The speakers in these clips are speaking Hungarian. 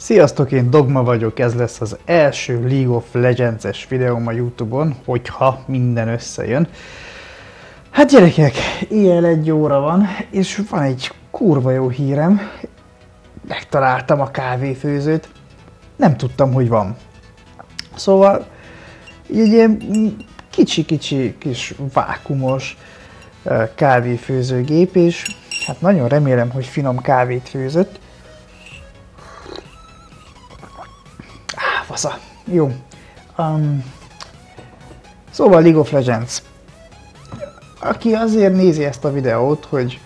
Sziasztok, én Dogma vagyok, ez lesz az első League of Legends-es videóm a Youtube-on, hogyha minden összejön. Hát gyerekek, éjjel 1 óra van, és van egy kurva jó hírem. Megtaláltam a kávéfőzőt, nem tudtam, hogy van. Szóval, egy ilyen kicsi kis vákumos kávéfőzőgép, és hát nagyon remélem, hogy finom kávét főzött. Fasza. Jó. Szóval League of Legends. Aki azért nézi ezt a videót, hogy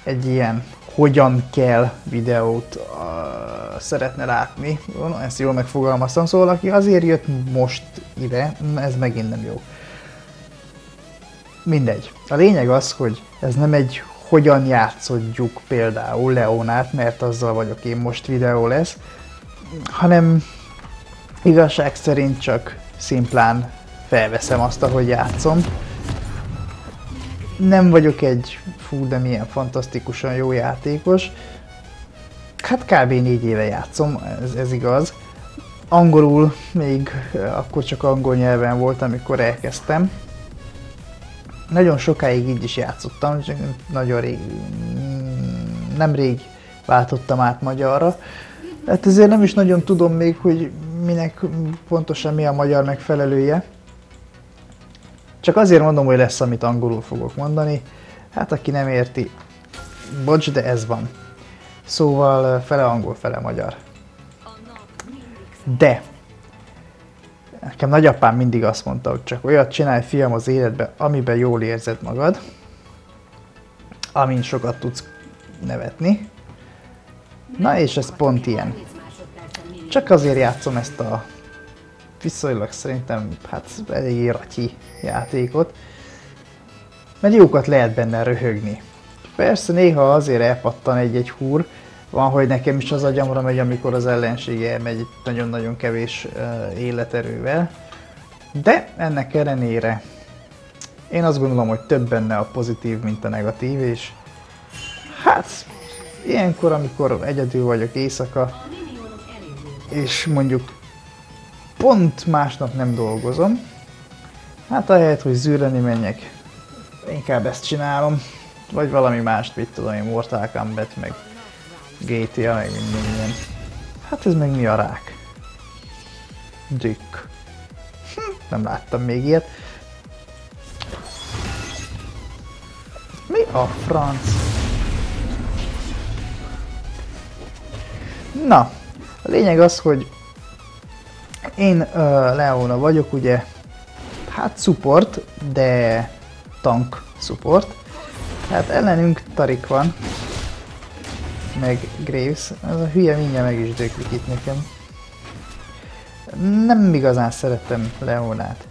egy ilyen hogyan kell videót szeretne látni, ezt jól megfogalmaztam, szóval aki azért jött most ide, ez megint nem jó. Mindegy. A lényeg az, hogy ez nem egy hogyan játszodjuk például Leonát, mert azzal vagyok én most videó lesz, hanem igazság szerint csak szimplán felveszem azt, ahogy játszom. Nem vagyok egy de milyen fantasztikusan jó játékos. Hát kb. 4 éve játszom, ez igaz. Angolul még akkor csak angol nyelven volt, amikor elkezdtem. Nagyon sokáig így is játszottam, nagyon rég, nemrég váltottam át magyarra. Hát ezért nem is nagyon tudom még, hogy minek pontosan mi a magyar megfelelője. Csak azért mondom, hogy lesz, amit angolul fogok mondani. Hát aki nem érti, bocs, de ez van. Szóval fele angol, fele magyar. De nekem nagyapám mindig azt mondta, hogy csak olyat csinálj, fiam, az életben, amiben jól érzed magad, amin sokat tudsz nevetni. Na és ez pont ilyen. Csak azért játszom ezt a viszonylag szerintem hát elég ratyi játékot, mert jókat lehet benne röhögni. Persze néha azért elpattan egy-egy húr, van, hogy nekem is az agyamra megy, amikor az ellenség elmegy nagyon-nagyon kevés életerővel, de ennek ellenére én azt gondolom, hogy több benne a pozitív, mint a negatív, és hát ilyenkor, amikor egyedül vagyok éjszaka, és mondjuk pont másnap nem dolgozom, hát ahelyett, hogy zűrleni menjek, inkább ezt csinálom, vagy valami mást, mit tudom én, Mortal Kombat, meg GTA, meg minden. Hát ez meg mi a rák? Dükk. Nem láttam még ilyet. Mi a franc? Na, a lényeg az, hogy én Leona vagyok, ugye, hát support, de tank support. Hát ellenünk Tarik van, meg Graves, ez a hülye mindjárt meg is döklik itt nekem. Nem igazán szeretem Leonát.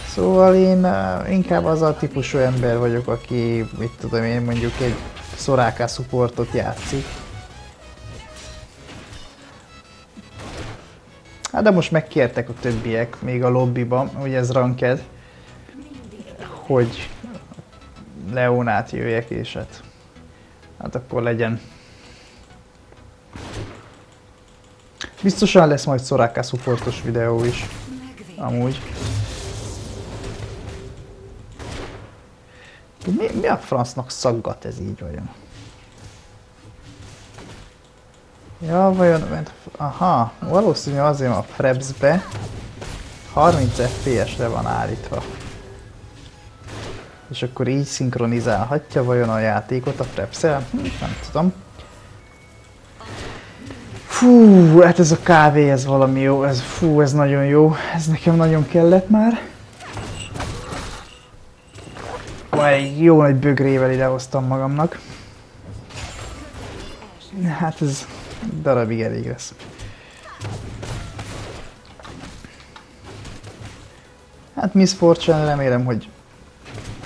Szóval én inkább az a típusú ember vagyok, aki, mit tudom én, mondjuk egy Soraka supportot játszik. Hát de most megkértek a többiek, még a lobbyban, hogy ez ranked, hogy Leonát jöjjek, és hát akkor legyen. Biztosan lesz majd Soraka supportos videó is, amúgy. Mi a francnak szaggat ez így vajon? Ja, vajon, mert aha, valószínű azért a Frapsbe 30 FPS-re van állítva. És akkor így szinkronizálhatja vajon a játékot a Fraps-el? Nem tudom. Fú, hát ez a kávé, ez valami jó, ez nagyon jó, ez nekem nagyon kellett már. Egy jó nagy bögrével idehoztam magamnak. Hát ez darabig elég lesz. Hát Miss Fortune, remélem, hogy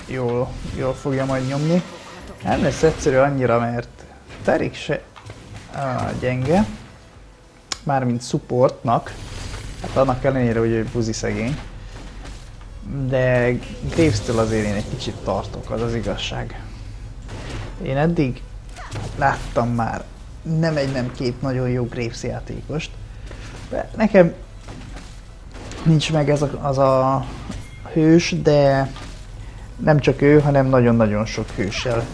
jól fogja majd nyomni. Nem lesz egyszerű annyira, mert Tarik se gyenge. Mármint supportnak. Hát annak ellenére, hogy ő buzi szegény. De Graves-től azért én egy kicsit tartok, az az igazság. Én eddig láttam már nem egy, nem két nagyon jó Graves játékost. De nekem nincs meg ez az a hős, de nem csak ő, hanem nagyon-nagyon sok hőssel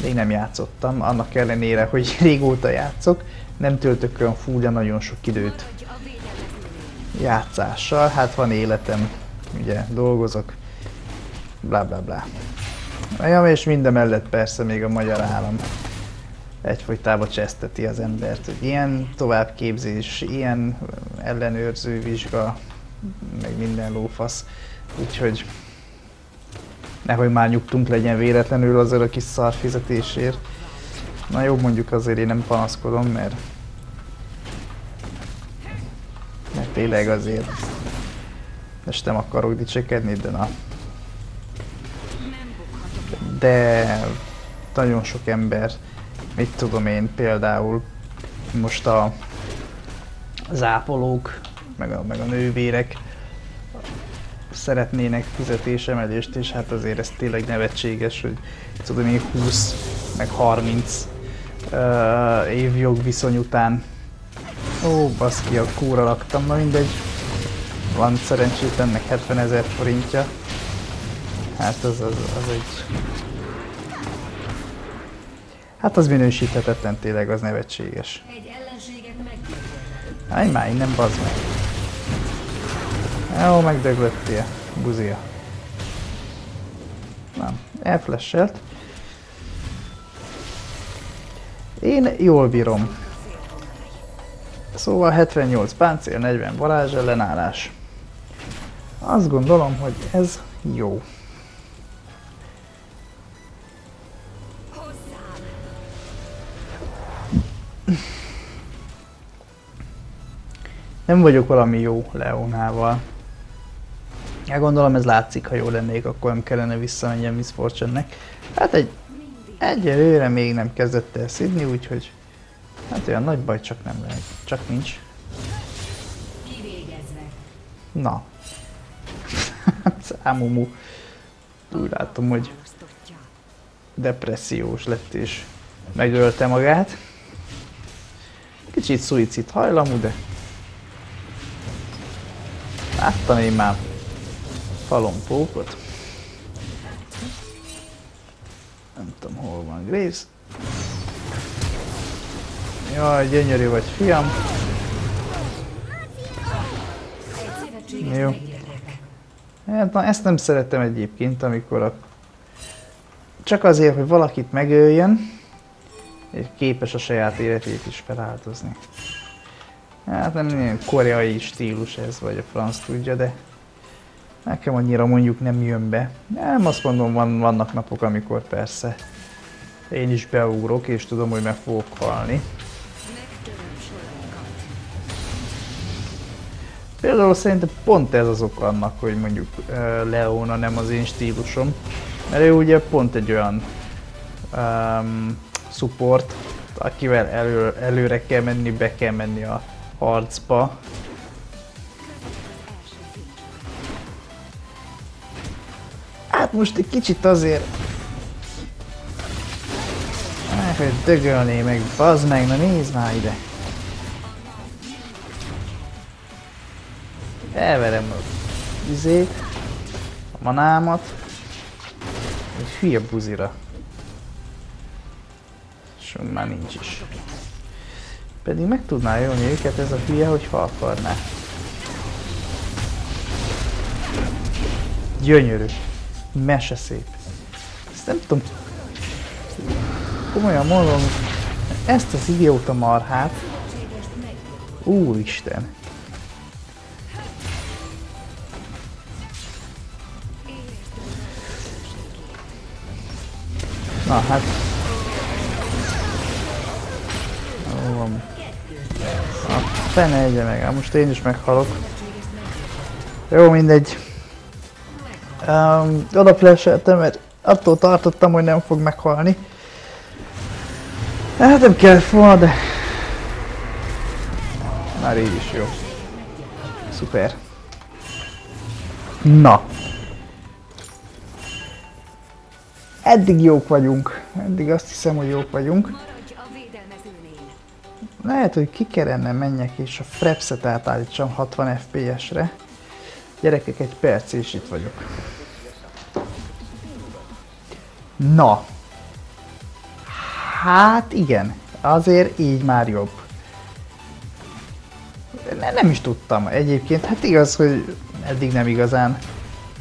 még nem játszottam, annak ellenére, hogy régóta játszok, nem töltök olyan fúlja nagyon sok időt játszással, hát van életem, ugye dolgozok, bla bla bla. Ja, és minden mellett persze még a magyar állam egyfolytában cseszteti az embert, hogy ilyen továbbképzés, ilyen ellenőrző vizsga, meg minden lófasz, úgyhogy nehogy már nyugtunk legyen véletlenül azért a kis szar fizetésért. Na jó, mondjuk azért én nem panaszkodom, mert tényleg azért most nem akarok dicsekedni, de na. De nagyon sok ember, mit tudom én, például most a ápolók, meg a nővérek szeretnének fizetésemelést, és hát azért ez tényleg nevetséges, hogy tudom én 20 meg 30 év jogviszony után. Ó, baszki, a kúra laktam, na mindegy. Van szerencsétlennek 70 000 forintja. Hát az egy... Hát az minősíthetetlen, tényleg az nevetséges. Állj már innen, bazd meg. Jó, megdöglöttél, buzia. Nem, elflasselt. Én jól bírom. Szóval 78 páncél, 40 varázs ellenállás. Azt gondolom, hogy ez jó. Nem vagyok valami jó Leonával. Ja, gondolom ez látszik, ha jó lennék, akkor nem kellene visszamenjem Miss Fortune-nek. Hát egyelőre még nem kezdett el szidni, úgyhogy hát olyan nagy baj csak nem lehet. Csak nincs. Na. Számumu. Úgy látom, hogy depressziós lett és megölte magát. Kicsit szuicid hajlamú, de láttam én már falompókot. Nem tudom, hol van Graves. Jaj, gyönyörű vagy, fiam. Jó. Hát, na, ezt nem szeretem egyébként, amikor csak azért, hogy valakit megöljön, és képes a saját életét is feláldozni. Hát nem ilyen koreai stílus ez, vagy a franc tudja, de nekem annyira mondjuk nem jön be. Nem azt mondom, vannak napok, amikor persze én is beugrok, és tudom, hogy meg fogok halni. Például szerintem pont ez az ok annak, hogy mondjuk Leona nem az én stílusom, mert ő ugye pont egy olyan support, akivel előre kell menni, be kell menni a harcba. Hát most egy kicsit azért... hogy dögölné meg, bazd meg, na nézd már ide! Elverem az izét, a manámat, egy hülye buzira. És már nincs is. Pedig meg tudná jönni őket ez a hülye, hogyha akarná. Gyönyörű. Mese szép. Ezt nem tudom. Komolyan mondom, ezt az idióta marhát. Úristen. Na hát. Jó van. A fene egye meg, most én is meghalok. Jó, mindegy. Oda flasheltem, mert attól tartottam, hogy nem fog meghalni. Hát nem kellett volna, de... Már így is jó. Szuper. Na. Eddig jók vagyunk. Eddig azt hiszem, hogy jók vagyunk. Lehet, hogy ki kellene menjek és a Frapset átállítsam 60 FPS-re. Gyerekek, egy perc és itt vagyok. Na. Hát igen, azért így már jobb. Nem is tudtam egyébként, hát igaz, hogy eddig nem igazán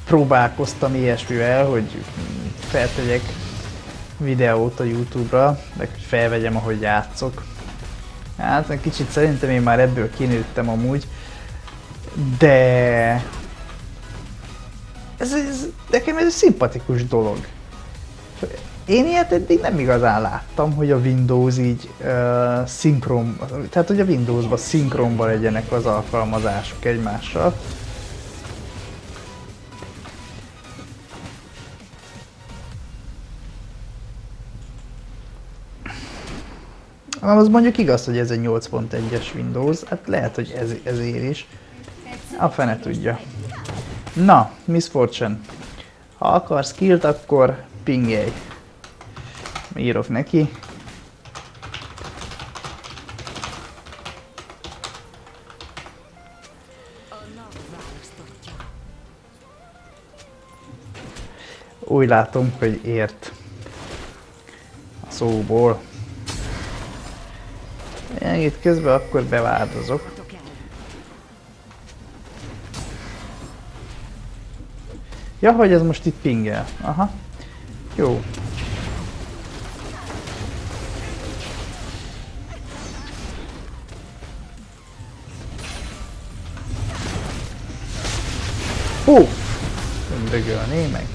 próbálkoztam ilyesmivel, hogy feltegyek videót a YouTube-ra, de hogy felvegyem, ahogy játszok. Hát egy kicsit szerintem én már ebből kinőttem amúgy, de nekem ez egy szimpatikus dolog. Én ilyet eddig nem igazán láttam, hogy a Windows így szinkron, tehát hogy a Windowsban szinkronban legyenek az alkalmazások egymással. Az mondjuk igaz, hogy ez egy 8.1-es Windows, hát lehet, hogy ezért is. A fene tudja. Na, Miss Fortune. Ha akarsz skillt, akkor pingelj. Írok neki. Úgy látom, hogy ért a szóból. Én itt közben akkor beváldozok. Ja, hogy ez most itt pingel. Aha. Jó. Hú! Dögölné meg.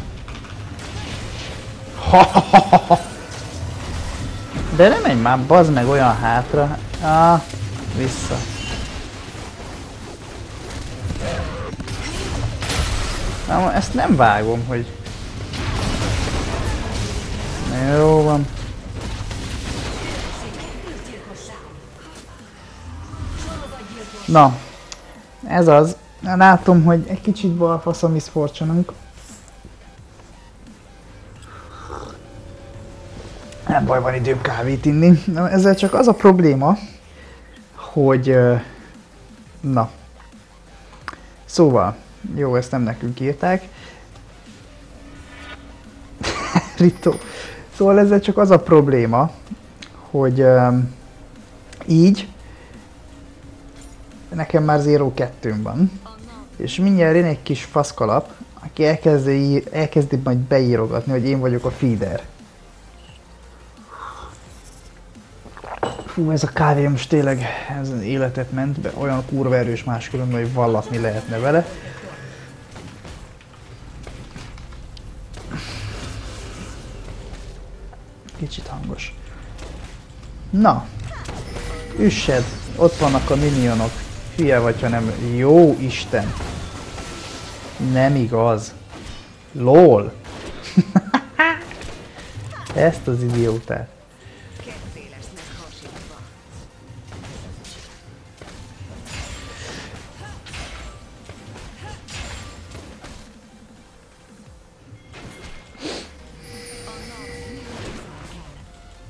De nem menj már, bazd meg olyan hátra. Ah, vissza. Na, ezt nem vágom, hogy... Jó van. Na, ez az. Látom, hogy egy kicsit balfasz a Miss Fortune-unk. Nem baj, van időm kávét inni. Na, ezzel csak az a probléma, hogy... Na. Szóval, jó, ezt nem nekünk írták. Rito. Szóval ezzel csak az a probléma, hogy így nekem már 0-2 van. És mindjárt jön egy kis faszkalap, aki elkezdi majd beírogatni, hogy én vagyok a feeder. Fú, ez a kávé most tényleg ez életet ment be, olyan kurva erős máskülönben, hogy vallatni lehetne vele. Kicsit hangos. Na, üssed, ott vannak a minionok. Hülye vagy, ha nem... Jó Isten! Nem igaz. LOL! Ezt az idiótát.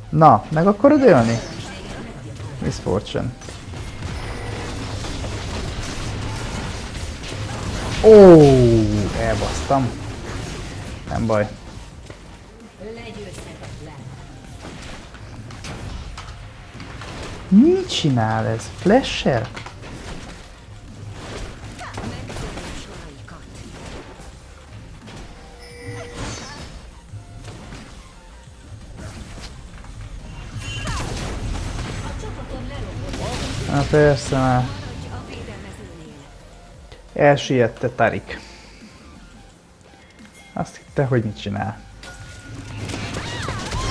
Na, meg akarod ölni? Miss Fortune. Ó, elbasztam. Nem baj. Mit csinál ez? Flasher? Na persze már. Elsiette Tarik. Azt hitte, hogy mit csinál.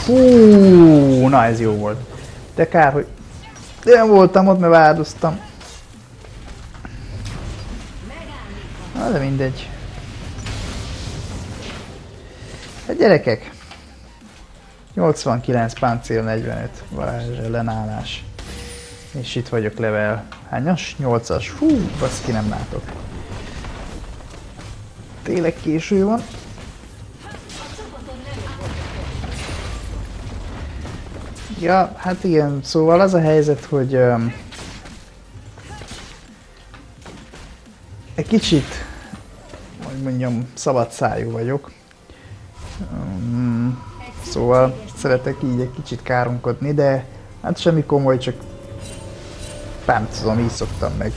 Hú, na ez jó volt. De kár, hogy nem voltam ott, mert áldoztam. Na de mindegy. Hát gyerekek. 89 páncél 45 varázs ellenállás. És itt vagyok level hányas? 8-as. Hú, baszki, nem látok. Tényleg késő van. Ja, hát igen, szóval az a helyzet, hogy egy kicsit, hogy mondjam, szabad szájú vagyok. Szóval szeretek így egy kicsit káromkodni, de hát semmi komoly, csak nem tudom, így szoktam meg.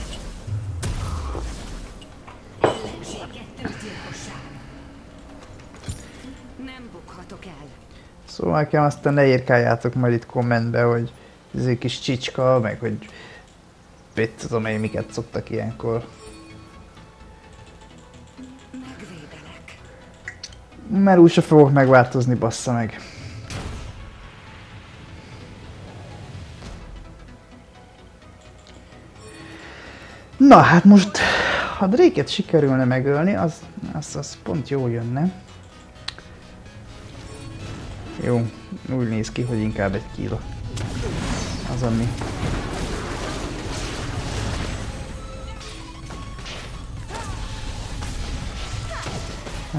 Szóval nekem aztán ne írkáljátok majd itt kommentbe, hogy ez egy kis csicska, meg hogy mit tudom én, miket szoktak ilyenkor. Mert úgyse fogok megváltozni, bassza meg. Na hát most, ha Drake-et sikerülne megölni, az pont jól jönne. Jó, úgy néz ki, hogy inkább egy kill. Az ami.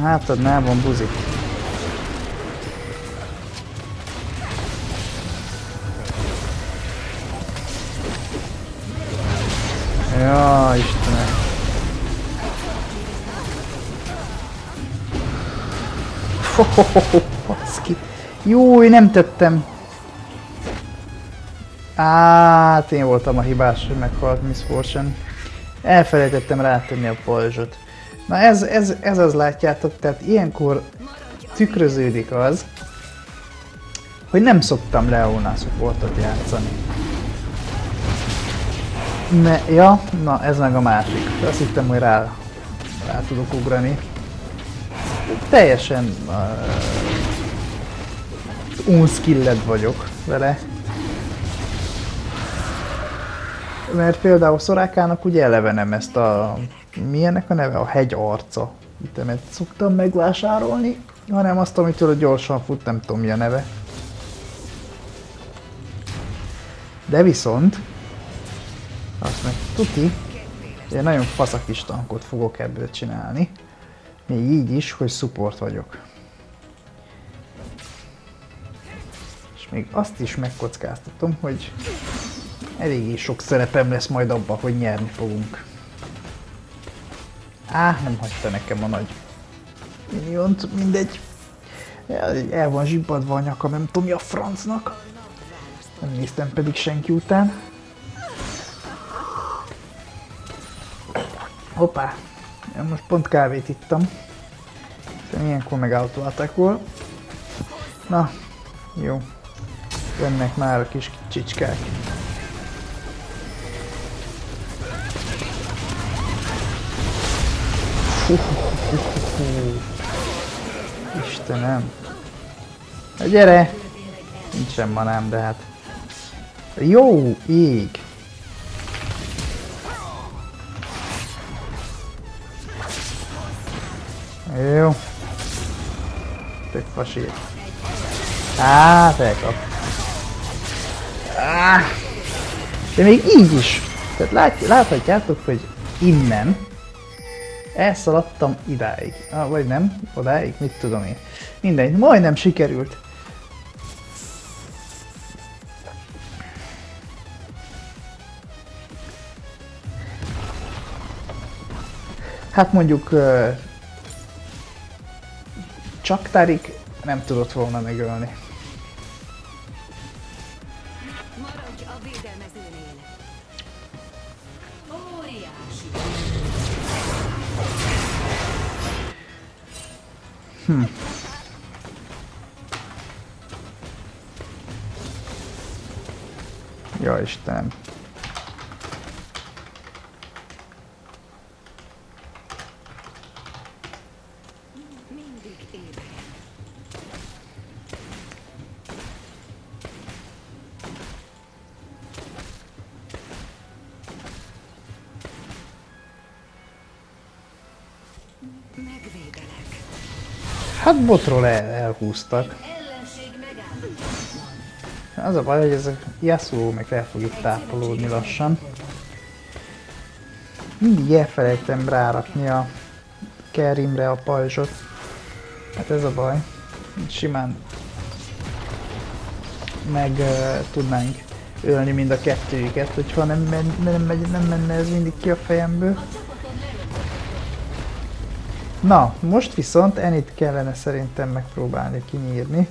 Hátadnában buzik. Ja, Istenem. Baszki. Júj, nem tettem. Hát én voltam a hibás, hogy meghalt Miss Fortune. Elfelejtettem rátenni a pajzsot. Na ez az, látjátok, tehát ilyenkor tükröződik az, hogy nem szoktam Leona supportot játszani. Ja, na ez meg a másik. Azt hittem, hogy rá tudok ugrani. Teljesen unskilled vagyok vele. Mert például Szorákának ugye eleve nem ezt a... Mi ennek a neve? A hegy arca itemet szoktam megvásárolni, hanem azt, amitől gyorsan fut, nem tudom mi a neve. De viszont... Azt meg tuti, én nagyon faszakis tankot fogok ebből csinálni. Még így is, hogy support vagyok. És még azt is megkockáztatom, hogy eléggé sok szerepem lesz majd abban, hogy nyerni fogunk. Nem hagyta nekem a nagy miniont, mindegy. El van zsibbadva a nyakam, nem tudom mi a francnak. Nem néztem pedig senki után. Hoppá! Én most pont kávét ittam. Szerintem ilyenkor meg auto-attack-ol. Na, jó. Jönnek már a kis csicskák. Istenem! Na gyere! Nincsen manám, de hát... Jó ég! Jó. Tök fasír. Elkap. De még így is. Tehát láthatjátok, hogy innen elszaladtam idáig. Vagy nem, odáig, mit tudom én. Mindegy, majdnem sikerült. Hát mondjuk csak Tarik nem tudott volna megölni. Maradj a védelmezőnél. Óriási. Ja, Istenem. Mindig éber. Megvédelek. Hát botról elhúztak. Ellenség megáll. Az a baj, hogy ez a Yasuo meg el fog itt tápolódni lassan. Mindig elfelejtem rárakni a Kerimre a pajzsot. Hát ez a baj. Simán meg tudnánk ölni mind a kettőjüket, hogyha nem menne ez mindig ki a fejemből. Na, most viszont Annie-t kellene szerintem megpróbálni kinyírni.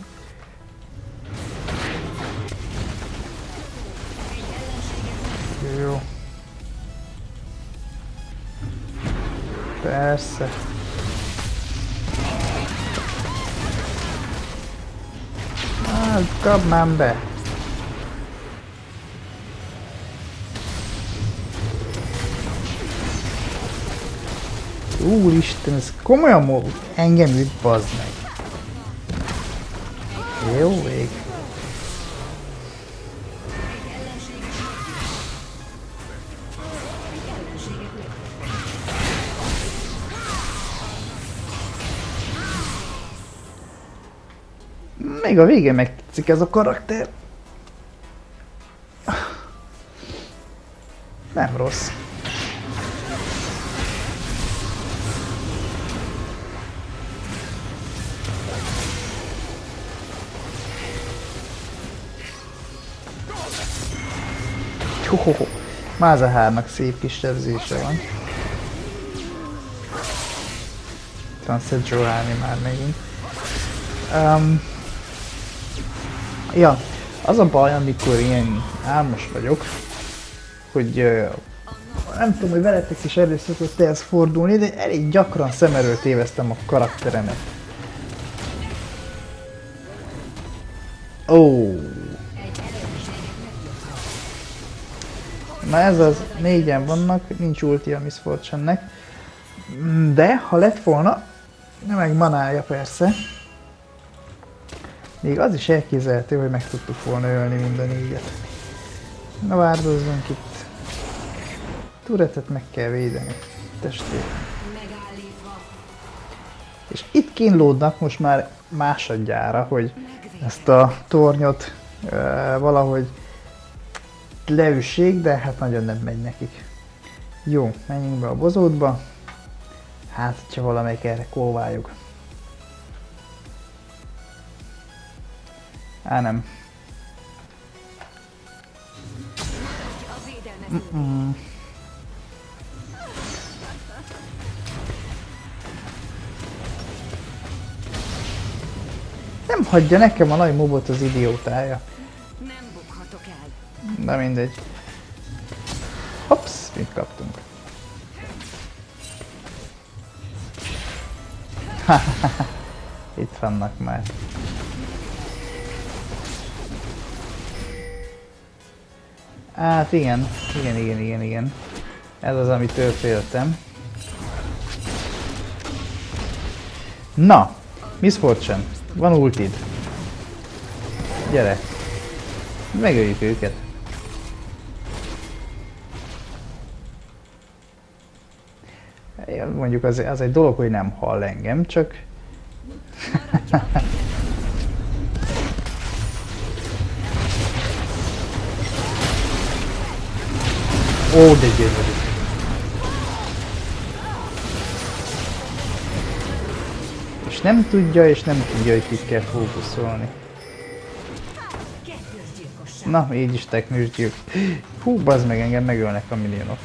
Jó. Persze. Hát, kap már be! Úristen, ez komolyan engem üt, bazd meg. Jó vég. Még a végén megtetszik ez a karakter. Nem rossz. Hohoho. Mázahárnak szép kis sebzése van. Talán Sejuani már megint. Ja, az a baj, amikor ilyen álmos vagyok, hogy nem tudom, hogy veletek is elő szokott ehhez fordulni, de elég gyakran szem elől téveztem a karakteremet. Ó. Na ez az, 4-en vannak, nincs ulti a Miss Fortune-nek. De ha lett volna, meg manája persze. Még az is elképzelhető, hogy meg tudtuk volna ölni mind a 4-et. Na várdozzunk itt. Turetet meg kell védeni. Testvérem. És itt kínlódnak most már másodjára, hogy ezt a tornyot valahogy leüssék, de hát nagyon nem megy nekik. Jó, menjünk be a bozótba. Hát, ha valamelyik erre kóváljuk. Á, nem. Nem hagyja nekem a nagy mobot az idiótája. Nem bukhatok el. De mindegy. Hops, mit kaptunk? Itt vannak már. Hát igen. Ez az, amitől féltem. Na, Miss Fortune, van ultid. Gyere. Megöljük őket. Mondjuk az egy dolog, hogy nem hall engem, csak... Ó, de gyönyörű. És nem tudja, hogy kit kell fókuszolni. Na, így is teknős gyilk. Hú, bazd meg, engem megölnek a milliónok.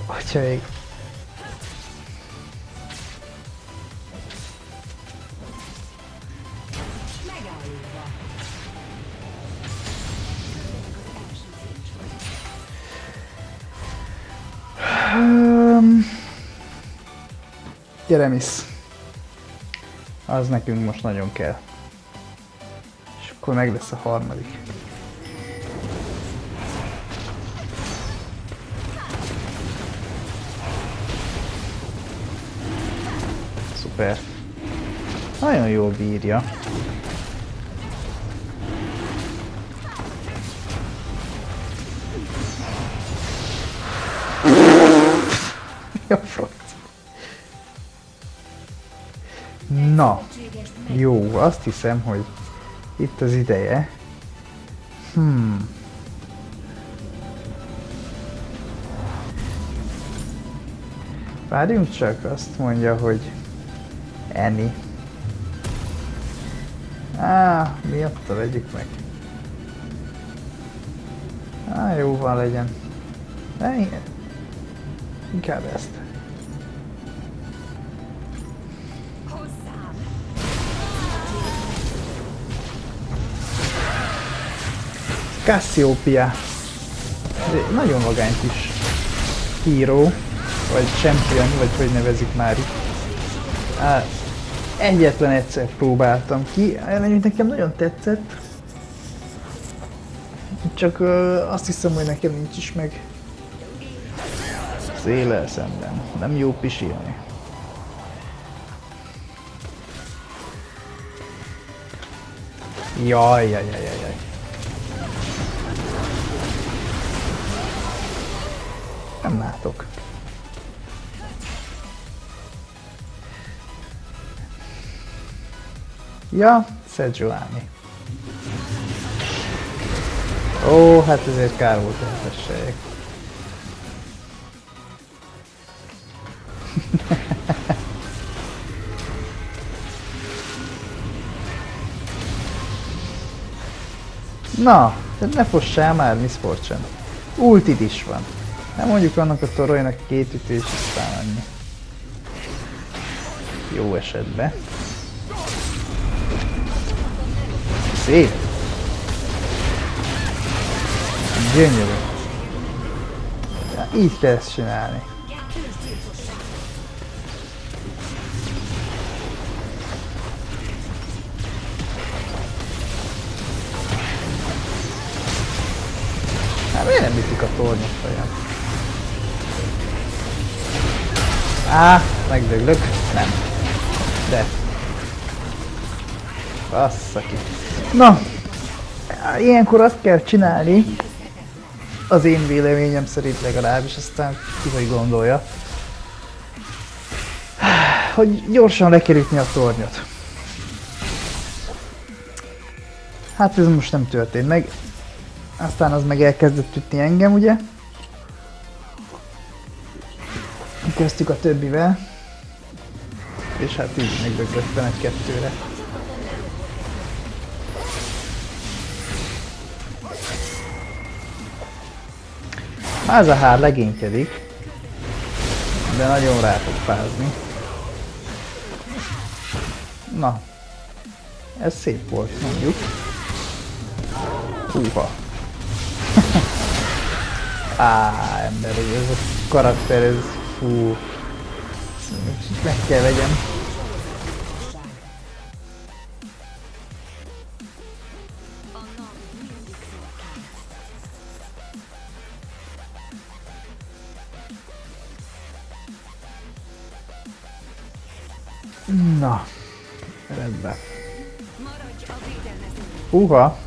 Atyaik. Gyere, Miss. Az nekünk most nagyon kell. És akkor meg lesz a harmadik. Szuper. Nagyon jól bírja. Ja, franc. Na, jó, azt hiszem, hogy itt az ideje. Várjunk csak, azt mondja, hogy Annie. Miatta vegyük meg. Jó van legyen. Inkább ezt. Cassiopeia. Nagyon vagány kis híró, vagy champion, vagy hogy nevezik már itt. Egyetlen egyszer próbáltam ki, nekem nagyon tetszett. Csak azt hiszem, hogy nekem nincs is meg széllel szemben. Nem jó pisilni. Jaj. Nem látok. Ja, Sejuani. Ó, hát ezért kár volt, hogy tessék. Na, ne fossál már, Miss Fortune. Ultid is van. Nem mondjuk annak a toronynak 2 ütés, aztán annyi. Jó esetben. Szép! Gyönyörű! Ja, így kell ezt csinálni. Hát miért nem ütik a tornyot olyan? Megdöglök? Nem. De. Bassza ki. Na! Ilyenkor azt kell csinálni, az én véleményem szerint legalábbis, aztán ki hogy gondolja, hogy gyorsan le kell ütni a tornyot. Hát ez most nem történt meg. Aztán az meg elkezdett ütni engem, ugye? Köztük a többivel. És hát így megdöglöttem 1-2-re. Malzahar legénykedik, de nagyon rá fog fázni. Na, ez szép volt, mondjuk. Húha. Ember, ez a karakter, ez fú. Meg kell vegyem. Na, rendben. Húha!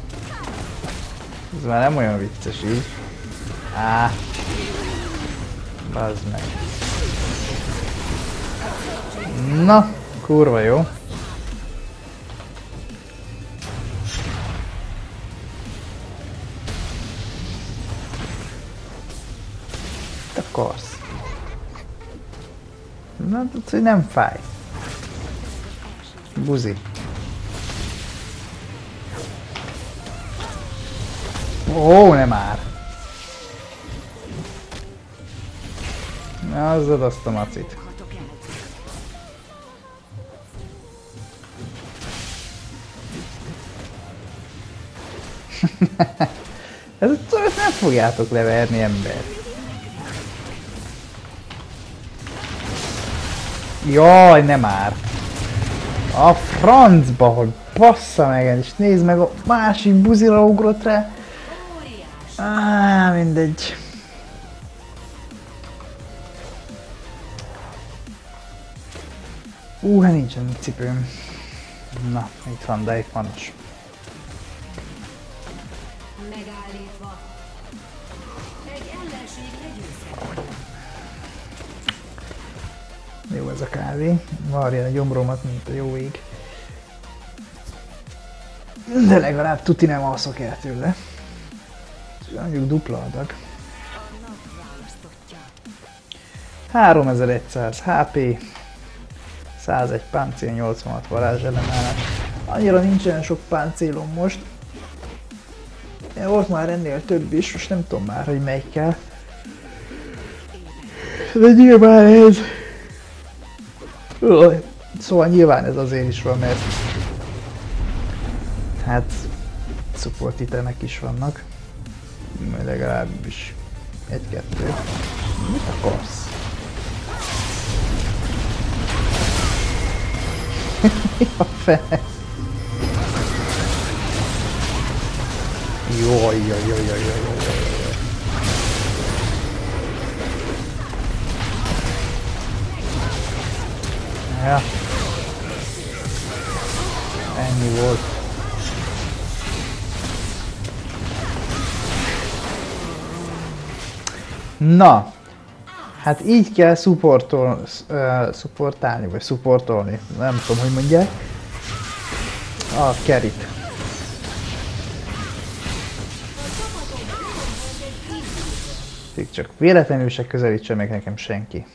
Ez már nem olyan vicces így. Bazd meg. Na, kurva jó. Te akarsz. Na, tudsz, hogy nem fáj. Buzi. Ó, nem már. Azzad azt a macit. Ezt nem fogjátok leverni, ember. Jaj, nem már. A francba, hogy bassza meg, és nézd meg, a másik buzira ugrott rá. Mindegy. Hát nincsen cipőm. Na, itt van, de itt manos. Jó ez a kávé. Varja a gyomromat, mint a jó ég. De legalább tuti nem alszok el tőle. Mondjuk dupla adag. Hát 3100 HP, 101 páncél, 86 varázsellenállás. Annyira nincsen sok páncélom most. Volt már ennél több is, most nem tudom már, hogy melyikkel. De nyilván ez... Szóval nyilván ez azért is van, mert... Hát... support itemek is vannak. Majd legalábbis... egy-kettő. Mit akarsz? Mi a fene? Jaj. Ja. Ennyi volt. Na, hát így kell supportálni, vagy supportolni, nem tudom, hogy mondják, a carryt. Csak véletlenül se közelítse meg nekem senki.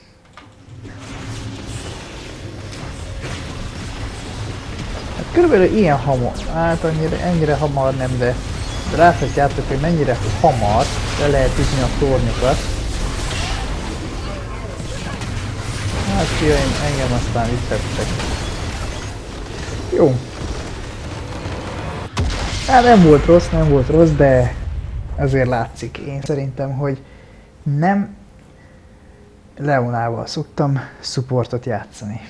Hát körülbelül ilyen hamar, hát ennyire hamar nem, de láthatjátok, hogy mennyire hamar le lehet ütni a tornyokat. Hát fiaim, engem aztán üttettek. Jó. Hát nem volt rossz, de azért látszik. Én szerintem, hogy nem Leonával szoktam supportot játszani.